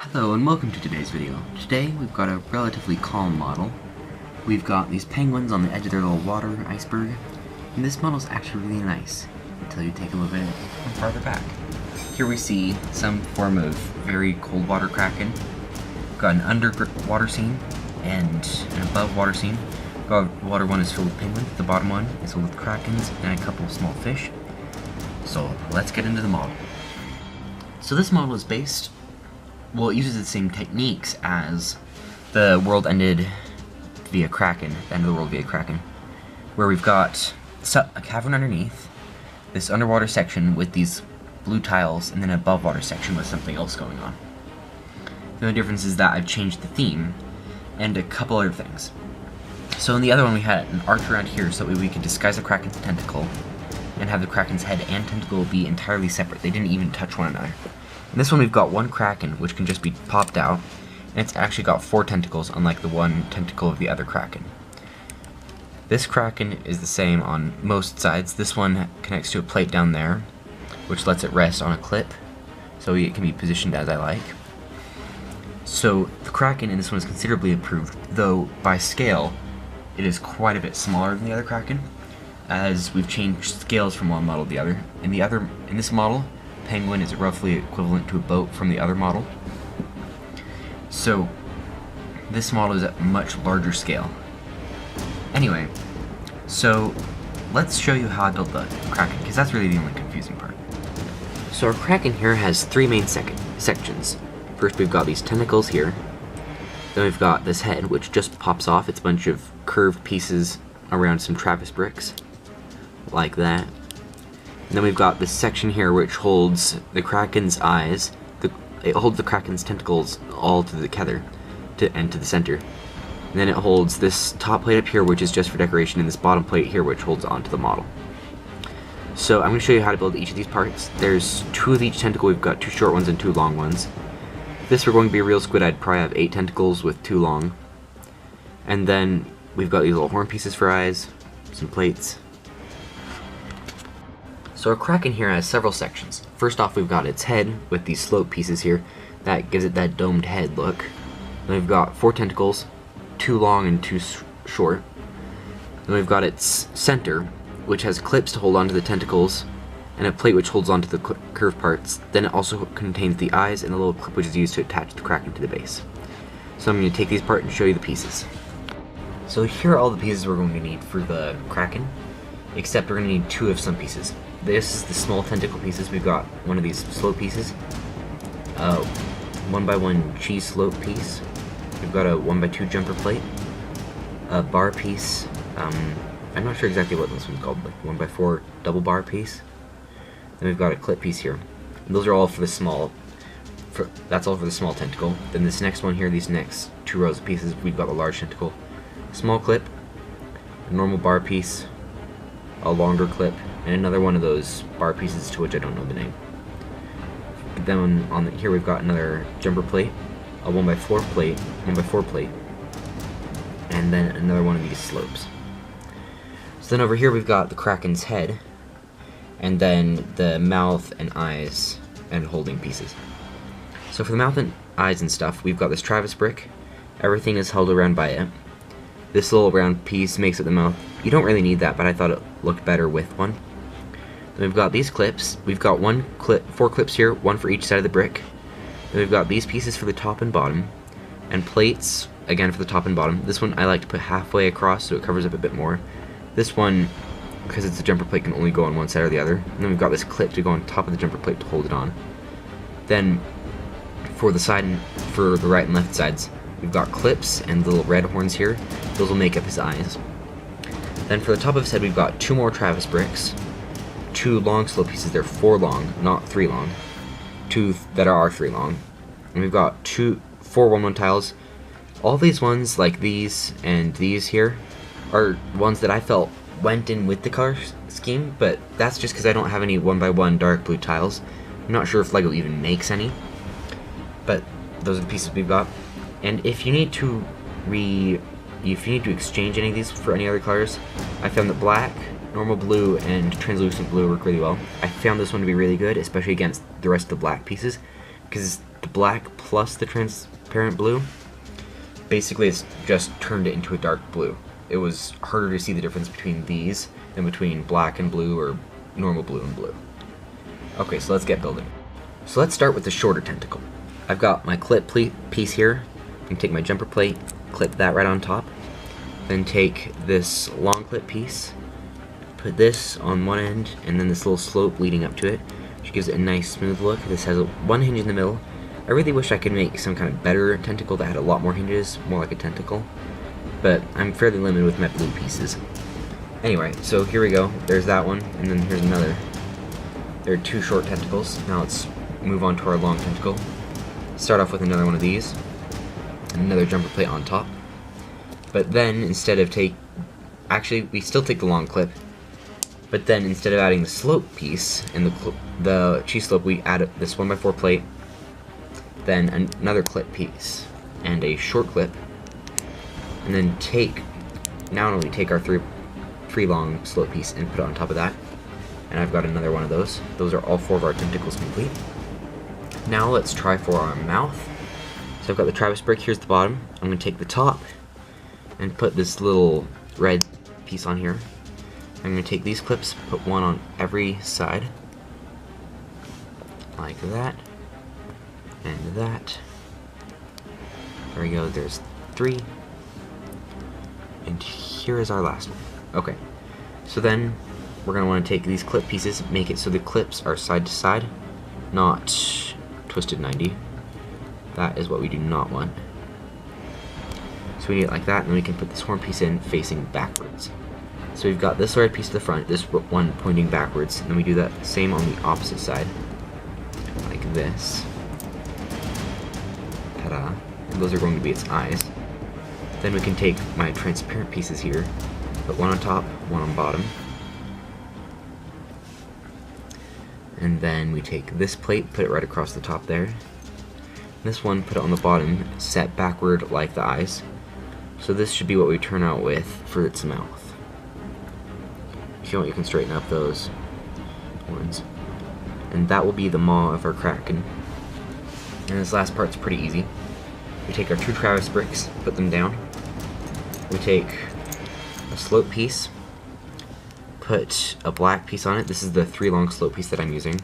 Hello and welcome to today's video. Today we've got a relatively calm model. We've got these penguins on the edge of their little water iceberg, and this model's actually really nice until you take a little bit farther back. Here we see some form of very cold water kraken. We've got an underwater scene and an above water scene. Water one is filled with penguins, the bottom one is filled with krakens and a couple of small fish. So let's get into the model. So this model is based, well, it uses the same techniques as the world ended via Kraken, the end of the world via Kraken, where we've got a cavern underneath, this underwater section with these blue tiles, and then an above water section with something else going on. The only difference is that I've changed the theme and a couple other things. So in the other one we had an arch around here so that we could disguise the Kraken's tentacle and have the Kraken's head and tentacle be entirely separate. They didn't even touch one another. In this one we've got one Kraken, which can just be popped out, and it's actually got 4 tentacles, unlike the one tentacle of the other Kraken. This Kraken is the same on most sides. This one connects to a plate down there, which lets it rest on a clip, so it can be positioned as I like. So the Kraken in this one is considerably improved, though by scale it is quite a bit smaller than the other Kraken, as we've changed scales from one model to the other. In this model, penguin is roughly equivalent to a boat from the other model. So this model is at a much larger scale. Anyway, so let's show you how I built the Kraken, because that's really the only confusing part. So our Kraken here has 3 main sections. First we've got these tentacles here. Then we've got this head, which just pops off. It's a bunch of curved pieces around some Travis bricks, like that. And then we've got this section here which holds the Kraken's eyes. It holds the Kraken's tentacles all together and to the center. And then it holds this top plate up here, which is just for decoration, and this bottom plate here, which holds onto the model. So I'm going to show you how to build each of these parts. There's 2 of each tentacle. We've got 2 short ones and 2 long ones. If this were going to be a real squid, I'd probably have 8 tentacles with 2 long. And then we've got these little horn pieces for eyes, some plates. So our Kraken here has several sections. First off, we've got its head with these slope pieces here. That gives it that domed head look. Then we've got 4 tentacles, 2 long and 2 short. Then we've got its center, which has clips to hold onto the tentacles, and a plate which holds onto the curved parts. Then it also contains the eyes and the little clip which is used to attach the Kraken to the base. So I'm going to take these apart and show you the pieces. So here are all the pieces we're going to need for the Kraken, except we're going to need 2 of some pieces. This is the small tentacle pieces. We've got one of these slope pieces, 1x1 cheese slope piece. We've got a 1x2 jumper plate, a bar piece. I'm not sure exactly what this one's called, like 1x4 double bar piece. Then we've got a clip piece here. And those are all for the small. That's all for the small tentacle. Then this next one here, these next 2 rows of pieces, we've got a large tentacle, small clip, a normal bar piece, a longer clip, and another one of those bar pieces to which I don't know the name. Then here we've got another jumper plate, a 1x4 plate, and then another one of these slopes. So then over here we've got the Kraken's head, and then the mouth and eyes and holding pieces. So for the mouth and eyes and stuff, we've got this Travis brick. Everything is held around by it. This little round piece makes it the mouth. You don't really need that, but I thought it looked better with one. Then we've got these clips. We've got 4 clips here, 1 for each side of the brick. Then we've got these pieces for the top and bottom, and plates, again for the top and bottom. This one I like to put halfway across so it covers up a bit more. This one, because it's a jumper plate, can only go on one side or the other. And then we've got this clip to go on top of the jumper plate to hold it on. Then for the side and for the right and left sides, we've got clips and little red horns here. Those will make up his eyes. Then for the top of his head, we've got 2 more Travis bricks, 2 long slope pieces. They're 4 long, not 3 long. 2 that are 3 long. And we've got 4 1-1 tiles. All these ones, like these and these here, are ones that I felt went in with the color scheme, but that's just because I don't have any 1x1 dark blue tiles. I'm not sure if LEGO even makes any, but those are the pieces we've got. And if you need to exchange any of these for any other colors, I found that black, normal blue, and translucent blue work really well. I found this one to be really good, especially against the rest of the black pieces, because the black plus the transparent blue, basically it's just turned it into a dark blue. It was harder to see the difference between these than between black and blue or normal blue and blue. Okay, so let's get building. So let's start with the shorter tentacle. I've got my clip piece here. I can take my jumper plate, clip that right on top, then take this long clip piece, put this on one end, and then this little slope leading up to it, which gives it a nice smooth look. This has one hinge in the middle. I really wish I could make some kind of better tentacle that had a lot more hinges, more like a tentacle, but I'm fairly limited with my blue pieces. Anyway, so here we go. There's that one, and then here's another. There are two short tentacles. Now let's move on to our long tentacle. Start off with another one of these, and another jumper plate on top. But then instead of actually we still take the long clip, but then instead of adding the slope piece and the cheese slope, we add this 1x4 plate, then another clip piece and a short clip, and then now we take our three long slope piece and put it on top of that. And I've got another one of those. Those are all 4 of our tentacles complete. Now let's try for our mouth. So I've got the Travis brick, here's the bottom. I'm going to take the top and put this little red piece on here. I'm going to take these clips, put one on every side, like that, and that. There we go, there's 3. And here is our last one. Okay, so then we're going to want to take these clip pieces, make it so the clips are side to side, not twisted 90. That is what we do not want. So we need it like that, and then we can put this horn piece in facing backwards. So we've got this red piece to the front, this one pointing backwards, and then we do that same on the opposite side, like this. Ta-da. And those are going to be its eyes. Then we can take my transparent pieces here, put one on top, one on bottom. And then we take this plate, put it right across the top there. This one, put it on the bottom, set backward like the eyes. So this should be what we turn out with for its mouth. If you want, you can straighten up those ones. And that will be the maw of our Kraken. And this last part's pretty easy. We take our 2 Travis bricks, put them down. We take a slope piece, put a black piece on it. This is the 3 long slope piece that I'm using.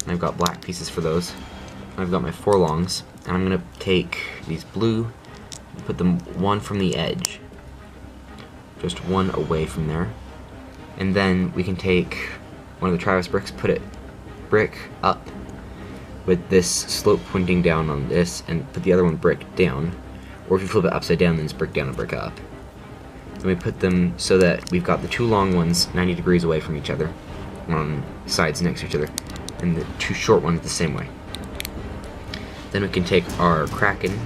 And I've got black pieces for those. And I've got my 4 longs. And I'm going to take these blue and put them one from the edge. Just one away from there. And then we can take one of the Travis bricks, put it brick up with this slope pointing down on this, and put the other one brick down. Or if you flip it upside down, then it's brick down and brick up. Then we put them so that we've got the 2 long ones 90 degrees away from each other, on sides next to each other, and the 2 short ones the same way. Then we can take our Kraken,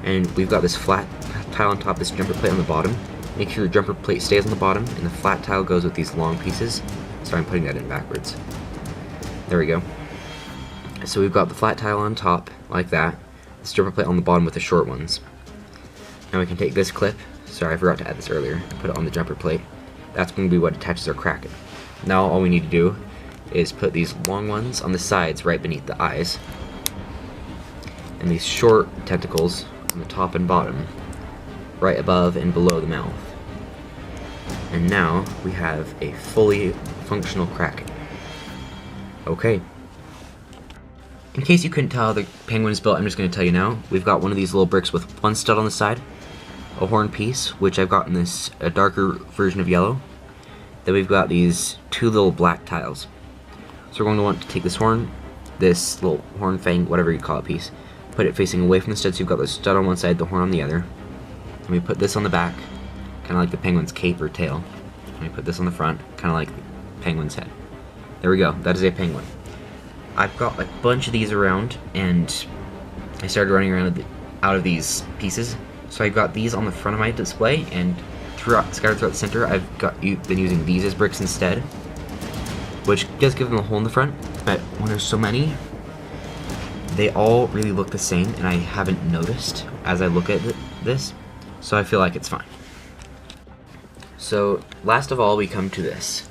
and we've got this flat tile on top, this jumper plate on the bottom. Make sure your jumper plate stays on the bottom, and the flat tile goes with these long pieces. So I'm putting that in backwards. There we go. So we've got the flat tile on top, like that. This jumper plate on the bottom with the short ones. Now we can take this clip, sorry I forgot to add this earlier, and put it on the jumper plate. That's going to be what attaches our Kraken. Now all we need to do is put these long ones on the sides right beneath the eyes, and these short tentacles on the top and bottom, right above and below the mouth. And now we have a fully functional Kraken. Okay. In case you couldn't tell how the penguin is built, I'm just going to tell you now. We've got one of these little bricks with one stud on the side, a horn piece, which I've got in a darker version of yellow. Then we've got these 2 little black tiles. So we're going to want to take this little horn fang, whatever you call it, piece, put it facing away from the stud, so you've got the stud on one side, the horn on the other. And we put this on the back, kind of like the penguin's cape or tail. And we put this on the front, kind of like the penguin's head. There we go, that is a penguin. I've got a bunch of these around, and I started running around out of these pieces. So I've got these on the front of my display, and scattered throughout the center, I've been using these as bricks instead, which does give them a hole in the front. But when there's so many, they all really look the same, and I haven't noticed as I look at this, so I feel like it's fine. So last of all, we come to this.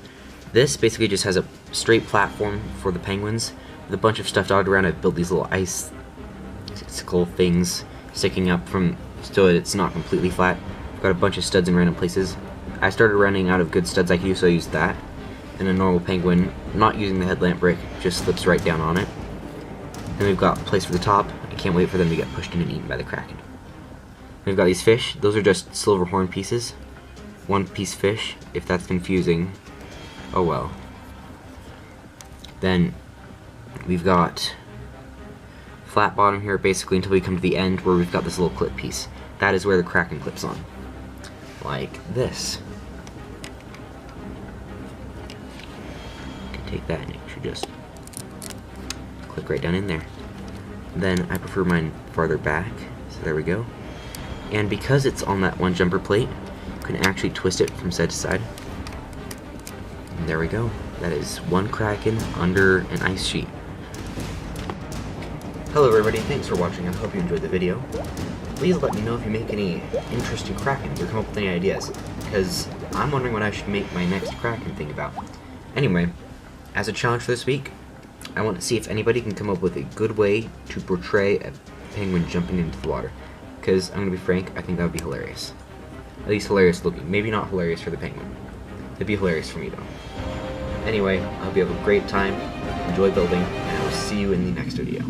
This basically just has a straight platform for the penguins with a bunch of stuff dotted around. I've built these little icicle things sticking up from so it's not completely flat. I've got a bunch of studs in random places. I started running out of good studs I could use, so I used that. And a normal penguin, not using the headlamp brick, just slips right down on it. Then we've got a place for the top. I can't wait for them to get pushed in and eaten by the Kraken. We've got these fish. Those are just silver horn pieces. One piece fish, if that's confusing. Oh well. Then we've got flat bottom here basically until we come to the end where we've got this little clip piece. That is where the Kraken clips on. Like this. Take that and it should just click right down in there. Then I prefer mine farther back, so there we go. And because it's on that one jumper plate, you can actually twist it from side to side. And there we go. That is one Kraken under an ice sheet. Hello everybody, thanks for watching. I hope you enjoyed the video. Please let me know if you make any interesting Krakens or come up with any ideas, because I'm wondering what I should make my next Kraken thing about. Anyway, as a challenge for this week, I want to see if anybody can come up with a good way to portray a penguin jumping into the water. Because, I'm going to be frank, I think that would be hilarious. At least hilarious looking. Maybe not hilarious for the penguin. It'd be hilarious for me though. Anyway, I hope you have a great time, enjoy building, and I will see you in the next video.